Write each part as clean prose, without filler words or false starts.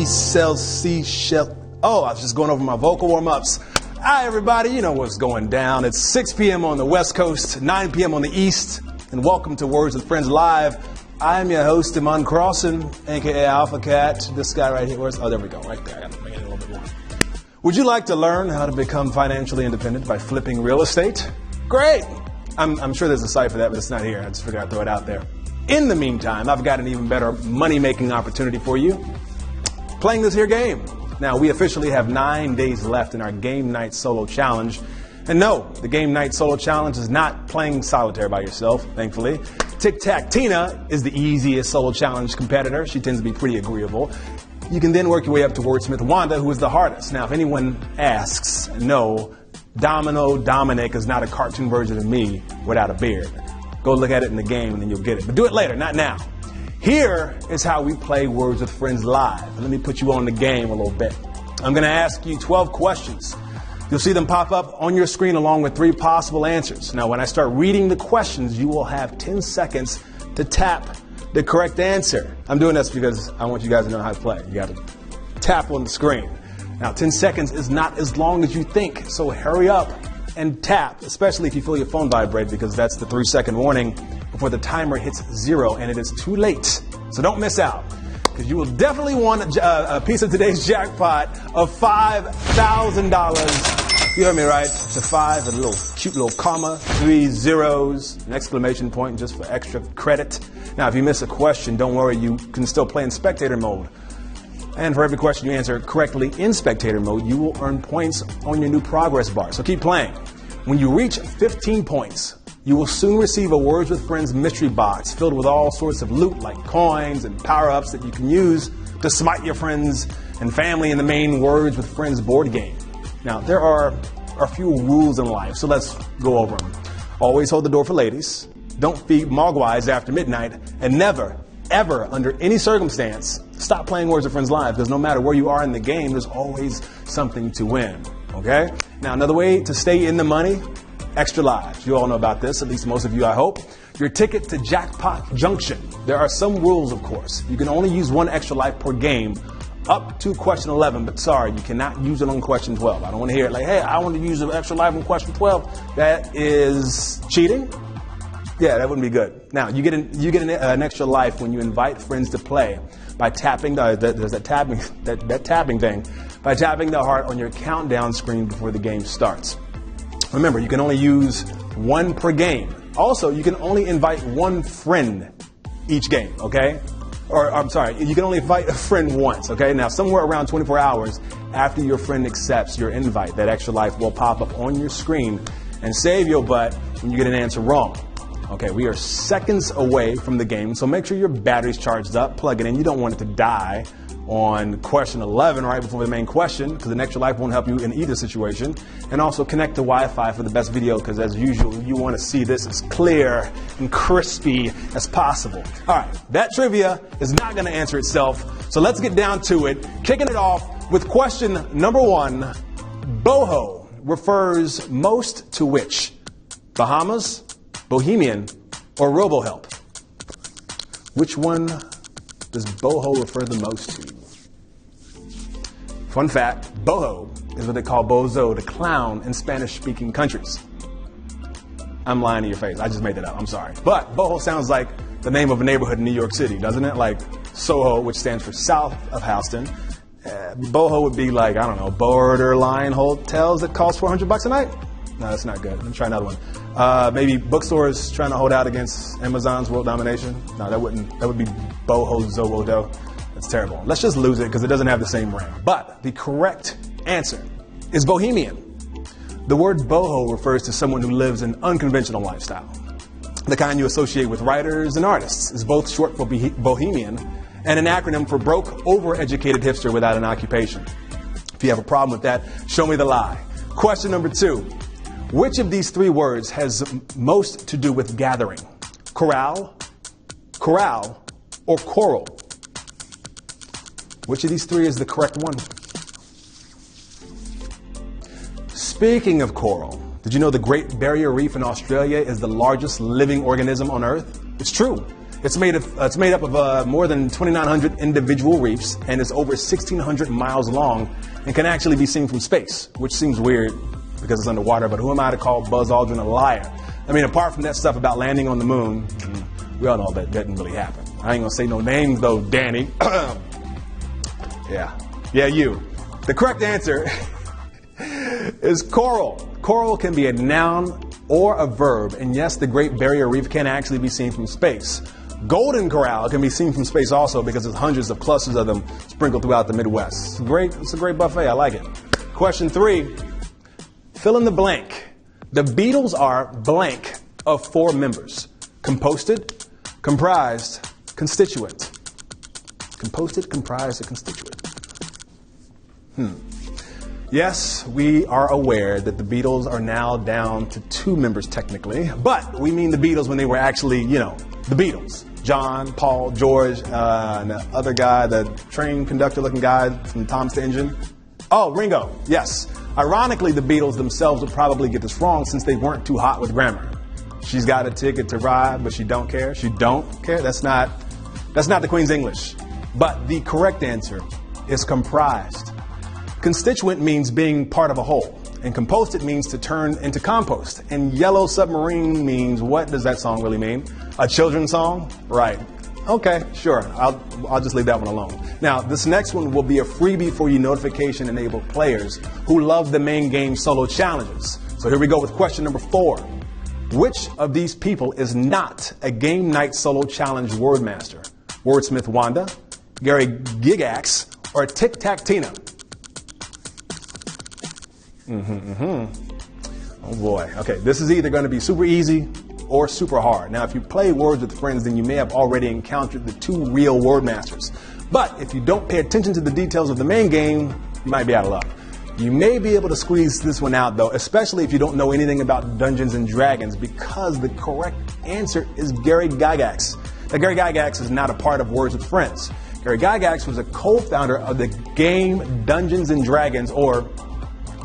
Sells seashell. Oh, I was just going over my vocal warm-ups. Hi, everybody. You know what's going down. It's 6 p.m. on the West Coast, 9 p.m. on the East, and welcome to Words with Friends Live. I'm your host, Iman Crossan, a.k.a. Alpha Cat. This guy right here. Oh, there we go. Right there. I got to make it a little bit more. Would you like to learn how to become financially independent by flipping real estate? Great. I'm sure there's a site for that, but it's not here. I just figured I'd throw it out there. In the meantime, I've got an even better money-making opportunity for you. Playing this here game. Now, we officially have 9 days left in our Game Night Solo Challenge. And no, the Game Night Solo Challenge is not playing solitaire by yourself, thankfully. Tic Tac Tina is the easiest solo challenge competitor. She tends to be pretty agreeable. You can then work your way up to Wordsmith Wanda, who is the hardest. Now, if anyone asks, no, Domino Dominic is not a cartoon version of me without a beard. Go look at it in the game and then you'll get it. But do it later, not now. Here is how we play Words with Friends Live. Let me put you on the game a little bit. I'm going to ask you 12 questions. You'll see them pop up on your screen along with 3 possible answers. Now, when I start reading the questions, you will have 10 seconds to tap the correct answer. I'm doing this because I want you guys to know how to play. You got to tap on the screen. Now, 10 seconds is not as long as you think, so hurry up and tap, especially if you feel your phone vibrate, because that's the 3-second warning before the timer hits 0 and it is too late. So don't miss out, because you will definitely want a piece of today's jackpot of $5,000. You heard me right? The 5, a little cute little comma, 3 zeros, an exclamation point just for extra credit. Now, if you miss a question, don't worry, you can still play in spectator mode. And for every question you answer correctly in spectator mode, you will earn points on your new progress bar. So keep playing. When you reach 15 points, you will soon receive a Words with Friends mystery box filled with all sorts of loot like coins and power-ups that you can use to smite your friends and family in the main Words with Friends board game. Now, there are a few rules in life, so let's go over them. Always hold the door for ladies. Don't feed mogwais after midnight, and never, ever, under any circumstance, stop playing Words with Friends Live, because no matter where you are in the game, there's always something to win, okay? Now, another way to stay in the money, extra lives. You all know about this, at least most of you, I hope. Your ticket to Jackpot Junction. There are some rules, of course. You can only use 1 extra life per game up to question 11, but sorry, you cannot use it on question 12. I don't want to hear it like, hey, I want to use an extra life on question 12. That is cheating. Yeah, that wouldn't be good. Now, you get an extra life when you invite friends to play by tapping that tapping thing, by tapping the heart on your countdown screen before the game starts. Remember, you can only use 1 per game. Also, you can only invite 1 friend each game, okay? Or, I'm sorry, you can only invite a friend once, okay? Now, somewhere around 24 hours after your friend accepts your invite, that extra life will pop up on your screen and save your butt when you get an answer wrong. Okay, we are seconds away from the game, so make sure your battery's charged up, plug it in. You don't want it to die on question 11 right before the main question, because an extra life won't help you in either situation. And also connect to Wi-Fi for the best video, because as usual, you want to see this as clear and crispy as possible. All right, that trivia is not going to answer itself, so let's get down to it. Kicking it off with question number 1. Boho refers most to which? Bahamas, Bohemian, or RoboHelp? Which one does boho refer the most to? Fun fact, boho is what they call bozo, the clown, in Spanish-speaking countries. I'm lying to your face. I just made that up. I'm sorry. But boho sounds like the name of a neighborhood in New York City, doesn't it? Like Soho, which stands for south of Houston. Boho would be like, I don't know, borderline hotels that cost $400 a night? No, that's not good. Let me try another one. Maybe bookstores trying to hold out against Amazon's world domination? No, that would be boho zowodo. That's terrible. Let's just lose it because it doesn't have the same ring. But the correct answer is Bohemian. The word boho refers to someone who lives an unconventional lifestyle. The kind you associate with writers and artists is both short for bohemian and an acronym for broke, overeducated hipster without an occupation. If you have a problem with that, show me the lie. Question number 2. Which of these 3 words has most to do with gathering? Corral, corral, or coral? Which of these 3 is the correct one? Speaking of coral, did you know the Great Barrier Reef in Australia is the largest living organism on Earth? It's true. It's made up of more than 2,900 individual reefs, and is over 1,600 miles long and can actually be seen from space, which seems weird because it's underwater, but who am I to call Buzz Aldrin a liar? I mean, apart from that stuff about landing on the moon, we all know that didn't really happen. I ain't gonna say no names though, Danny. Yeah, you. The correct answer is coral. Coral can be a noun or a verb, and yes, the Great Barrier Reef can actually be seen from space. Golden Corral can be seen from space also because there's hundreds of clusters of them sprinkled throughout the Midwest. It's a great buffet. I like it. Question 3. Fill in the blank. The Beatles are blank of 4 members. Composted, comprised, constituent. Composted, comprised, or constituent. Yes, we are aware that the Beatles are now down to 2 members technically, but we mean the Beatles when they were actually, the Beatles. John, Paul, George, and the other guy, the train conductor looking guy from Tom's the Engine. Oh, Ringo, yes. Ironically, the Beatles themselves would probably get this wrong since they weren't too hot with grammar. She's got a ticket to ride, but she don't care. She don't care? That's not the Queen's English. But the correct answer is comprised. Constituent means being part of a whole, and composted means to turn into compost. And Yellow Submarine means, what does that song really mean? A children's song? Right. Okay, sure. I'll just leave that one alone. Now, this next one will be a freebie for you notification-enabled players who love the main game solo challenges. So here we go with question number 4. Which of these people is not a game night solo challenge wordmaster? Wordsmith Wanda, Gary Gygax, or Tic Tac Tina? Oh boy. Okay, this is either going to be super easy or super hard. Now, if you play Words with Friends, then you may have already encountered the 2 real wordmasters. But if you don't pay attention to the details of the main game, you might be out of luck. You may be able to squeeze this one out, though, especially if you don't know anything about Dungeons and Dragons, because the correct answer is Gary Gygax. Now, Gary Gygax is not a part of Words with Friends. Gary Gygax was a co-founder of the game Dungeons and Dragons, or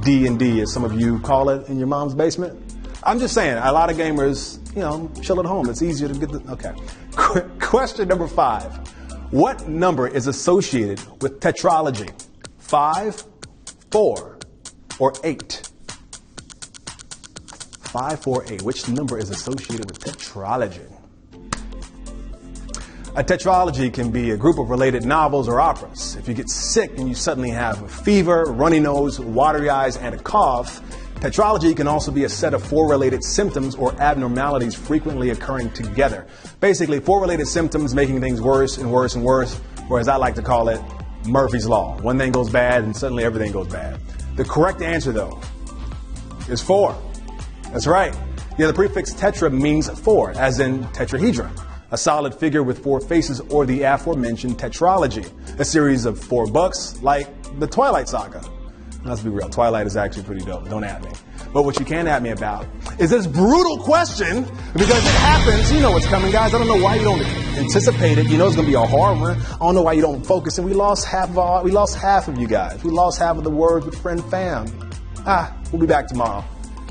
D&D, as some of you call it in your mom's basement. I'm just saying, a lot of gamers, chill at home. It's easier to get okay. Question number 5. What number is associated with tetralogy? 5, 4, or 8? 5, 4, 8. Which number is associated with tetralogy? A tetralogy can be a group of related novels or operas. If you get sick and you suddenly have a fever, runny nose, watery eyes, and a cough, tetralogy can also be a set of 4 related symptoms or abnormalities frequently occurring together. Basically, 4 related symptoms making things worse and worse and worse, or as I like to call it, Murphy's Law. One thing goes bad and suddenly everything goes bad. The correct answer, though, is 4. That's right. Yeah, the prefix tetra means 4, as in tetrahedra. a solid figure with 4 faces, or the aforementioned tetralogy, a series of 4 books like the Twilight Saga. Let's be real, Twilight is actually pretty dope. Don't at me. But what you can at me about is this brutal question, because it happens. You know what's coming, guys. I don't know why you don't anticipate it. You know it's going to be a hard one. I don't know why you don't focus. And we lost half of you guys. We lost half of the words with friend fam. We'll be back tomorrow.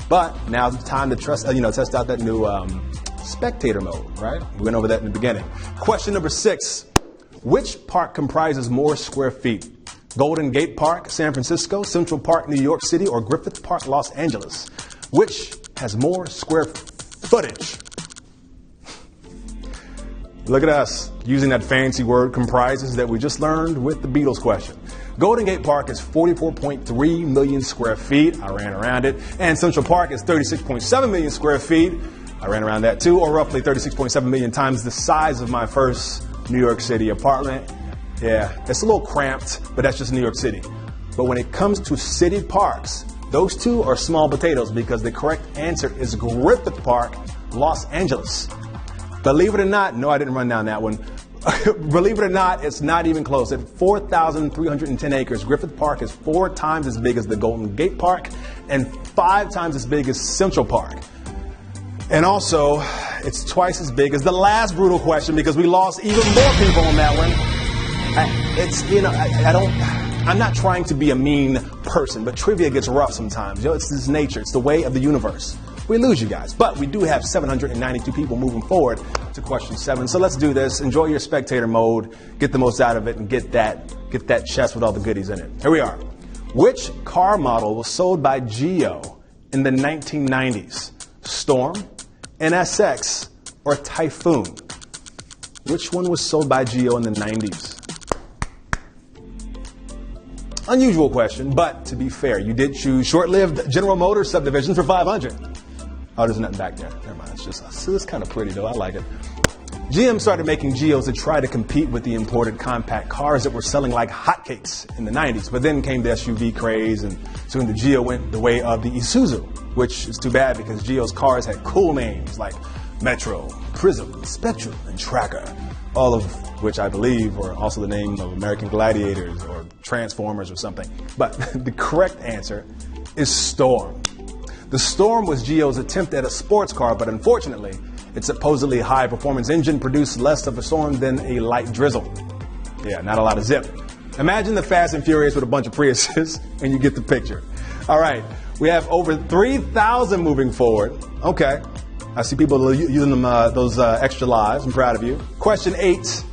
But now's the time to test out that new spectator mode, right? We went over that in the beginning. Question number 6. Which park comprises more square feet? Golden Gate Park, San Francisco, Central Park, New York City, or Griffith Park, Los Angeles? Which has more square footage? Look at us using that fancy word comprises that we just learned with the Beatles question. Golden Gate Park is 44.3 million square feet. I ran around it. And Central Park is 36.7 million square feet. I ran around that too, or roughly 36.7 million times the size of my first New York City apartment. Yeah, it's a little cramped, but that's just New York City. But when it comes to city parks, those two are small potatoes, because the correct answer is Griffith Park, Los Angeles. Believe it or not, no, I didn't run down that one. Believe it or not, it's not even close. At 4,310 acres, Griffith Park is 4 times as big as the Golden Gate Park and 5 times as big as Central Park. And also, it's twice as big as the last brutal question, because we lost even more people on that one. I'm not trying to be a mean person, but trivia gets rough sometimes. It's this nature. It's the way of the universe. We lose you guys, but we do have 792 people moving forward to question 7. So let's do this. Enjoy your spectator mode. Get the most out of it and get that chest with all the goodies in it. Here we are. Which car model was sold by Geo in the 1990s? Storm, NSX, or Typhoon? Which one was sold by Geo in the 90s? Unusual question, but to be fair, you did choose short-lived General Motors subdivision for 500. Oh, there's nothing back there. Never mind. It's kind of pretty though. I like it. GM started making Geos to try to compete with the imported compact cars that were selling like hotcakes in the 90s. But then came the SUV craze, and soon the Geo went the way of the Isuzu, which is too bad because Geo's cars had cool names like Metro, Prism, Spectrum, and Tracker, all of which I believe were also the name of American Gladiators or Transformers or something. But the correct answer is Storm. The Storm was Geo's attempt at a sports car, but unfortunately, its supposedly high-performance engine produced less of a storm than a light drizzle. Yeah, not a lot of zip. Imagine the Fast and Furious with a bunch of Priuses, and you get the picture. All right, we have over 3,000 moving forward. Okay, I see people using those extra lives. I'm proud of you. Question 8.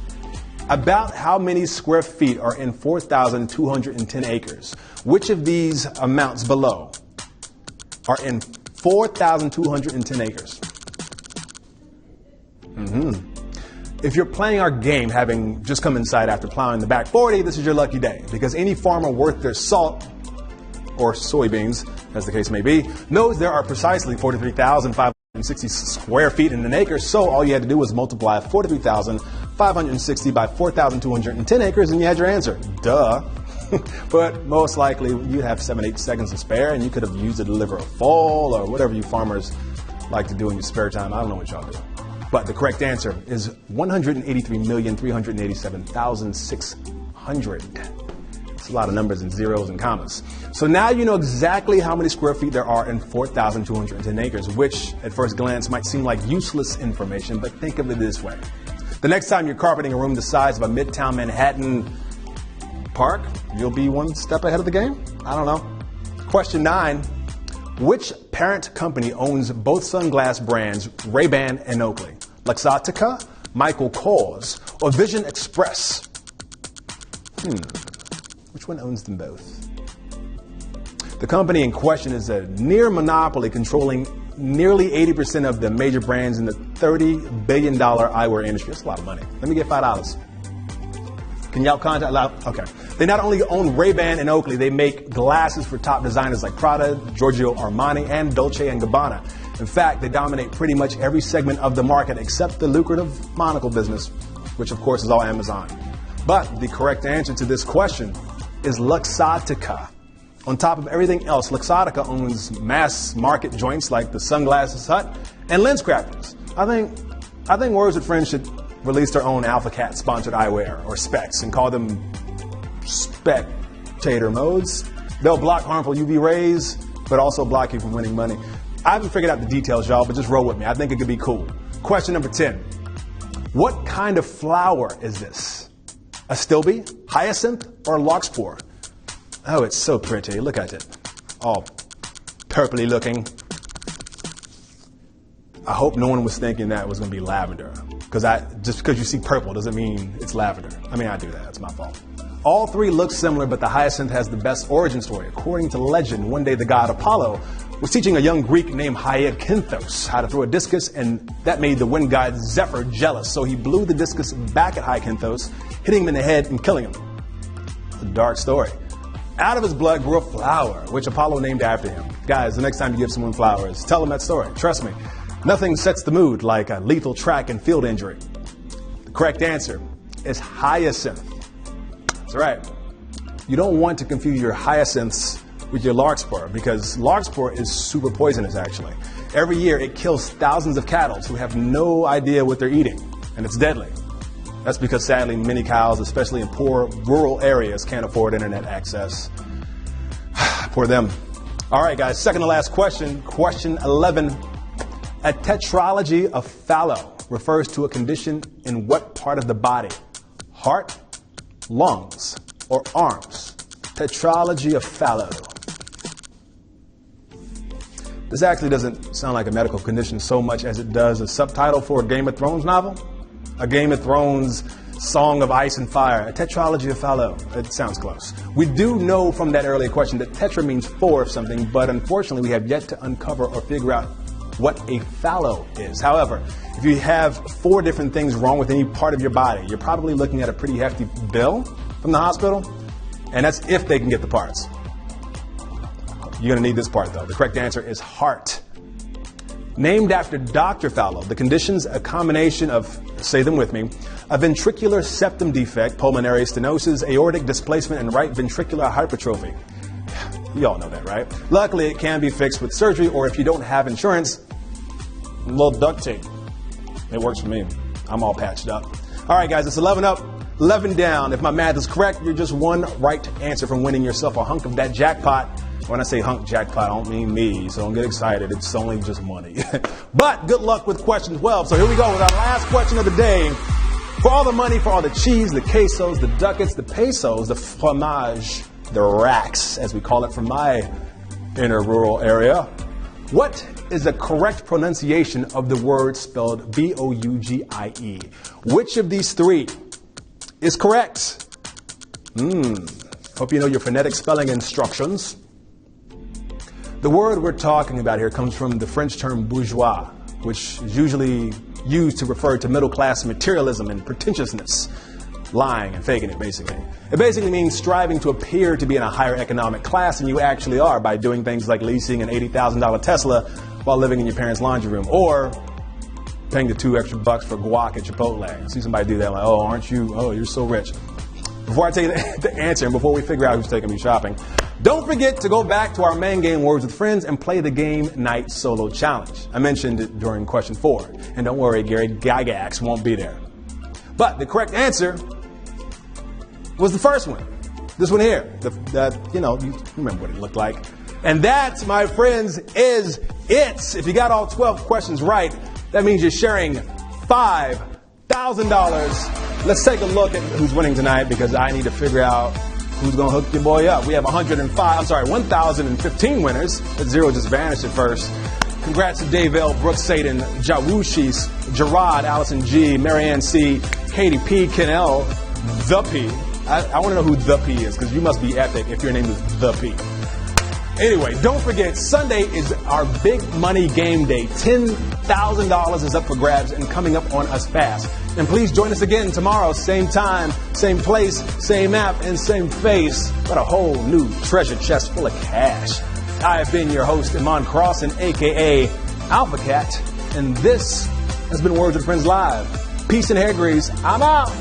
About how many square feet are in 4,210 acres? Which of these amounts below are in 4,210 acres? If you're playing our game, having just come inside after plowing the back 40, this is your lucky day, because any farmer worth their salt, or soybeans, as the case may be, knows there are precisely 43,560 square feet in an acre, so all you had to do was multiply 43,560 by 4,210 acres, and you had your answer. Duh. But most likely, you have 7-8 seconds to spare, and you could have used it to deliver a fall, or whatever you farmers like to do in your spare time. I don't know what y'all do. But the correct answer is 183,387,600. It's a lot of numbers and zeros and commas. So now you know exactly how many square feet there are in 4,210 acres, which at first glance might seem like useless information, but think of it this way. The next time you're carpeting a room the size of a Midtown Manhattan park, you'll be one step ahead of the game? I don't know. Question 9. Which parent company owns both sunglass brands Ray-Ban and Oakley? Luxottica, Michael Kors, or Vision Express? Which one owns them both? The company in question is a near monopoly, controlling nearly 80% of the major brands in the $30 billion eyewear industry. That's a lot of money. Let me get $5. Can y'all contact loud? Okay. They not only own Ray-Ban and Oakley, they make glasses for top designers like Prada, Giorgio Armani, and Dolce & Gabbana. In fact, they dominate pretty much every segment of the market except the lucrative monocle business, which of course is all Amazon. But the correct answer to this question is Luxottica. On top of everything else, Luxottica owns mass market joints like the Sunglasses Hut and Lens Crafters. I think I think Words with Friends should release their own Alpha Cat sponsored eyewear or specs and call them spectator modes. They'll block harmful UV rays, but also block you from winning money. I haven't figured out the details, y'all, but just roll with me. I think it could be cool. Question number 10. What kind of flower is this? Astilbe, hyacinth, or larkspur? Oh, it's so pretty. Look at it. All purpley looking. I hope no one was thinking that was going to be lavender. Just because you see purple doesn't mean it's lavender. I mean, I do that. That's my fault. All three look similar, but the hyacinth has the best origin story. According to legend, one day the god Apollo was teaching a young Greek named Hyacinthos how to throw a discus, and that made the wind god Zephyr jealous. So he blew the discus back at Hyacinthos, hitting him in the head and killing him. It's a dark story. Out of his blood grew a flower, which Apollo named after him. Guys, the next time you give someone flowers, tell them that story. Trust me. Nothing sets the mood like a lethal track and field injury. The correct answer is hyacinth. That's right. You don't want to confuse your hyacinths with your larkspur, because larkspur is super poisonous, actually. Every year it kills thousands of cattle who have no idea what they're eating, and it's deadly. That's because sadly many cows, especially in poor rural areas, can't afford internet access. Poor them. All right, guys, second to last question. Question 11. A tetralogy of Fallot refers to a condition in what part of the body? Heart, lungs, or arms? Tetralogy of Fallot. This actually doesn't sound like a medical condition so much as it does a subtitle for a Game of Thrones novel. A Game of Thrones Song of Ice and Fire. A tetralogy of Fallot. It sounds close. We do know from that earlier question that tetra means four of something, but unfortunately we have yet to uncover or figure out what a fallow is. However, if you have four different things wrong with any part of your body, you're probably looking at a pretty hefty bill from the hospital, and that's if they can get the parts. You're going to need this part, though. The correct answer is heart. Named after Dr. Fallot, the condition's a combination of, say them with me, a ventricular septum defect, pulmonary stenosis, aortic displacement, and right ventricular hypertrophy. You all know that, right? Luckily, it can be fixed with surgery, or if you don't have insurance, a little duct tape. It works for me. I'm all patched up. All right, guys, it's 11 up, 11 down. If my math is correct, you're just one right answer from winning yourself a hunk of that jackpot. When I say hunk jackpot, I don't mean me, so don't get excited. It's only just money. But good luck with question 12. So here we go with our last question of the day. For all the money, for all the cheese, the quesos, the ducats, the pesos, the fromage, the racks, as we call it from my inner rural area. What is the correct pronunciation of the word spelled B-O-U-G-I-E? Which of these three is correct? Hope you know your phonetic spelling instructions. The word we're talking about here comes from the French term bourgeois, which is usually used to refer to middle-class materialism and pretentiousness. Lying and faking it, basically. It basically means striving to appear to be in a higher economic class than you actually are by doing things like leasing an $80,000 Tesla while living in your parents' laundry room, or paying the $2 extra for guac at Chipotle. I see somebody do that, like, oh, aren't you? Oh, you're so rich. Before I tell you the answer and before we figure out who's taking me shopping, don't forget to go back to our main game, Words with Friends, and play the Game Night Solo Challenge. I mentioned it during question 4. And don't worry, Gary Gygax won't be there. But the correct answer was the first one. This one here. You remember what it looked like. And that, my friends, is it. If you got all 12 questions right, that means you're sharing $5,000. Let's take a look at who's winning tonight, because I need to figure out who's going to hook your boy up. We have 1,015 winners. That zero just vanished at first. Congrats to Dave L, Brooks Saden, Jawushis, Gerard, Allison G, Marianne C, Katie P, Ken L, The P. I want to know who The P is, because you must be epic if your name is The P. Anyway, don't forget, Sunday is our big money game day. $10,000 is up for grabs and coming up on us fast. And please join us again tomorrow, same time, same place, same app, and same face, but a whole new treasure chest full of cash. I have been your host, Iman Crossan, a.k.a. Alpha Cat, and this has been Words with Friends Live. Peace and hair grease. I'm out.